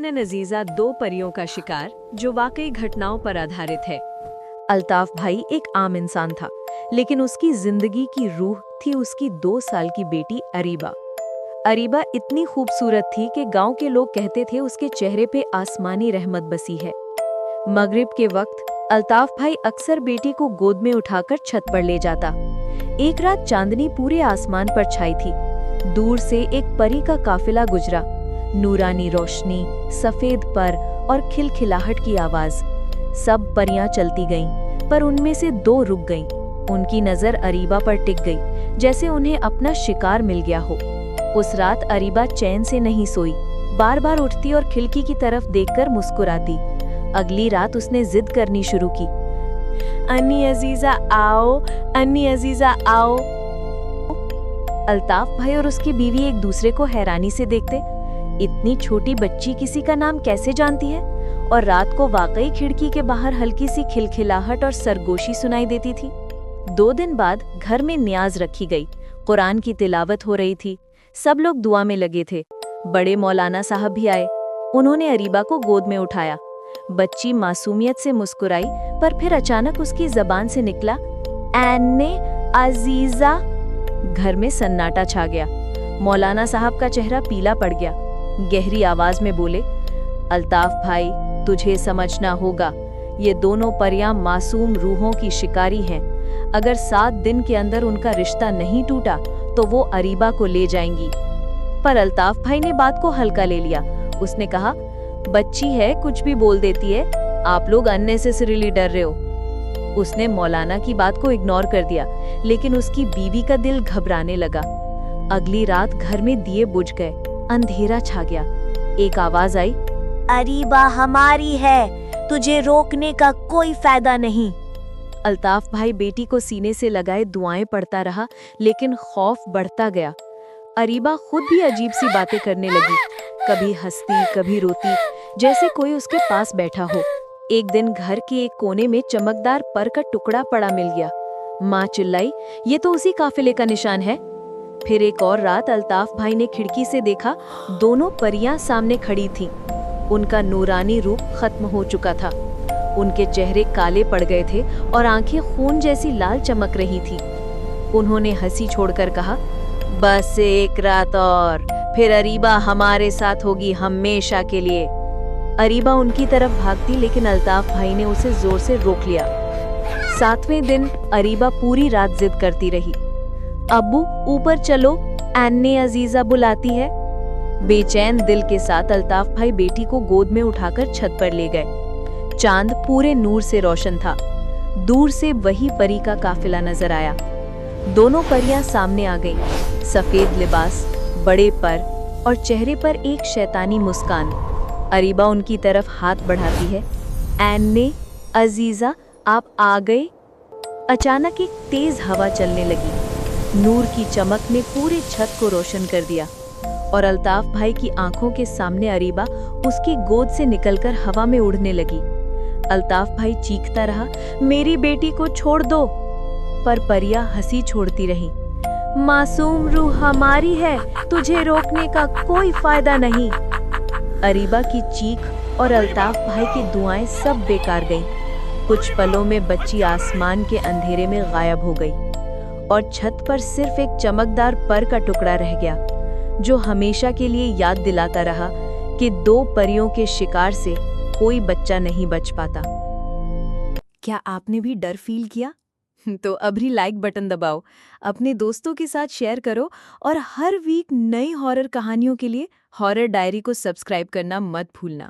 सुनैन अजीजा दो परियों का शिकार जो वाकई घटनाओं पर आधारित है। अल्ताफ भाई एक आम इंसान था, लेकिन उसकी जिंदगी की रूह थी उसकी 2 साल की बेटी अरीबा। अरीबा इतनी खूबसूरत थी कि गांव के लोग कहते थे उसके चेहरे पे आसमानी रहमत बसी है। मगरिब के वक्त अल्ताफ भाई अक्सर बेटी को गोद में उठाकर छत पर ले जाता। एक रात चांदनी पूरे आसमान पर छाई थी। दूर से एक परी का काफिला गुजरा। नूरानी रोशनी, सफेद पर और खिलखिलाहट की आवाज। सब परियां चलती गईं, पर उनमें से 2 रुक गईं। उनकी नजर अरीबा पर टिक गई, जैसे उन्हें अपना शिकार मिल गया हो। उस रात अरीबा चैन से नहीं सोई, बार बार उठती और खिड़की की तरफ देखकर मुस्कुराती। अगली रात उसने जिद करनी शुरू की, अन्नी अजीजा आओ, अन्नी अजीजा आओ। अल्ताफ भाई और उसकी बीवी एक दूसरे को हैरानी से देखते। इतनी छोटी बच्ची किसी का नाम कैसे जानती है? और रात को वाकई खिड़की के बाहर हल्की सी खिलखिलाहट और सरगोशी सुनाई देती थी। 2 दिन बाद घर में नियाज रखी गई। कुरान की तिलावत हो रही थी। सब लोग दुआ में लगे थे। बड़े मौलाना साहब भी आए। उन्होंने अरीबा को गोद में उठाया। बच्ची मासूमियत से मुस्कुराई, पर फिर अचानक उसकी जबान से निकला, अन्ने अजीजा। घर में सन्नाटा छा गया। मौलाना साहब का चेहरा पीला पड़ गया। गहरी आवाज में बोले, अल्ताफ भाई, तुझे समझना होगा, ये दोनों परियां मासूम रूहों की शिकारी हैं। अगर 7 दिन के अंदर उनका रिश्ता नहीं टूटा तो वो अरीबा को ले जाएंगी। पर अल्ताफ भाई ने बात को हल्का ले लिया। उसने कहा, बच्ची है, कुछ भी बोल देती है, आप लोग अननेसेसरीली डर रहे हो। उसने मौलाना की बात को इग्नोर कर दिया, लेकिन उसकी बीवी का दिल घबराने लगा। अगली रात घर में दिए बुझ गए, अंधेरा छा गया। एक आवाज आई, अरीबा हमारी है, तुझे रोकने का कोई फायदा नहीं। अल्ताफ भाई बेटी को सीने से लगाए दुआएं पढ़ता रहा, लेकिन खौफ बढ़ता गया। अरीबा खुद भी अजीब सी बातें करने लगी, कभी हंसती, कभी रोती, जैसे कोई उसके पास बैठा हो। एक दिन घर के एक कोने में चमकदार पर का टुकड़ा पड़ा मिल गया। माँ चिल्लाई, ये तो उसी काफिले का निशान है। फिर एक और रात अल्ताफ भाई ने खिड़की से देखा, दोनों परियां सामने खड़ी थीं। उनका नूरानी रूप खत्म हो चुका था। उनके चेहरे काले पड़ गए थे और आंखें खून जैसी लाल चमक रही थी। उन्होंने हंसी छोड़कर कहा, बस एक रात और, फिर अरीबा हमारे साथ होगी हमेशा के लिए। अरीबा उनकी तरफ भागती, लेकिन अल्ताफ भाई ने उसे जोर से रोक लिया। 7वें दिन अरीबा पूरी रात जिद करती रही, अब्बू ऊपर चलो, अन्ने अजीजा बुलाती है। बेचैन दिल के साथ अल्ताफ भाई बेटी को गोद में उठाकर छत पर ले गए। चांद पूरे नूर से रोशन था। दूर से वही परी का काफिला नजर आया। दोनों परियां सामने आ गईं। सफेद लिबास, बड़े पर और चेहरे पर एक शैतानी मुस्कान। अरीबा उनकी तरफ हाथ बढ़ाती है, अन्ने अजीजा आप आ गए। अचानक एक तेज हवा चलने लगी। नूर की चमक ने पूरे छत को रोशन कर दिया और अल्ताफ भाई की आंखों के सामने अरीबा उसकी गोद से निकलकर हवा में उड़ने लगी। अल्ताफ भाई चीखता रहा, मेरी बेटी को छोड़ दो, पर परियां हंसी छोड़ती रहीं। मासूम रूह हमारी है, तुझे रोकने का कोई फायदा नहीं। अरीबा की चीख और अल्ताफ भाई की दुआएं सब बेकार गईं। कुछ पलों में बच्ची आसमान के अंधेरे में गायब हो गई और छत पर सिर्फ एक चमकदार पर का टुकड़ा रह गया, जो हमेशा के लिए याद दिलाता रहा कि 2 परियों के शिकार से कोई बच्चा नहीं बच पाता। क्या आपने भी डर फील किया? तो अभी लाइक बटन दबाओ, अपने दोस्तों के साथ शेयर करो और हर वीक नई हॉरर कहानियों के लिए हॉरर डायरी को सब्सक्राइब करना मत भूलना।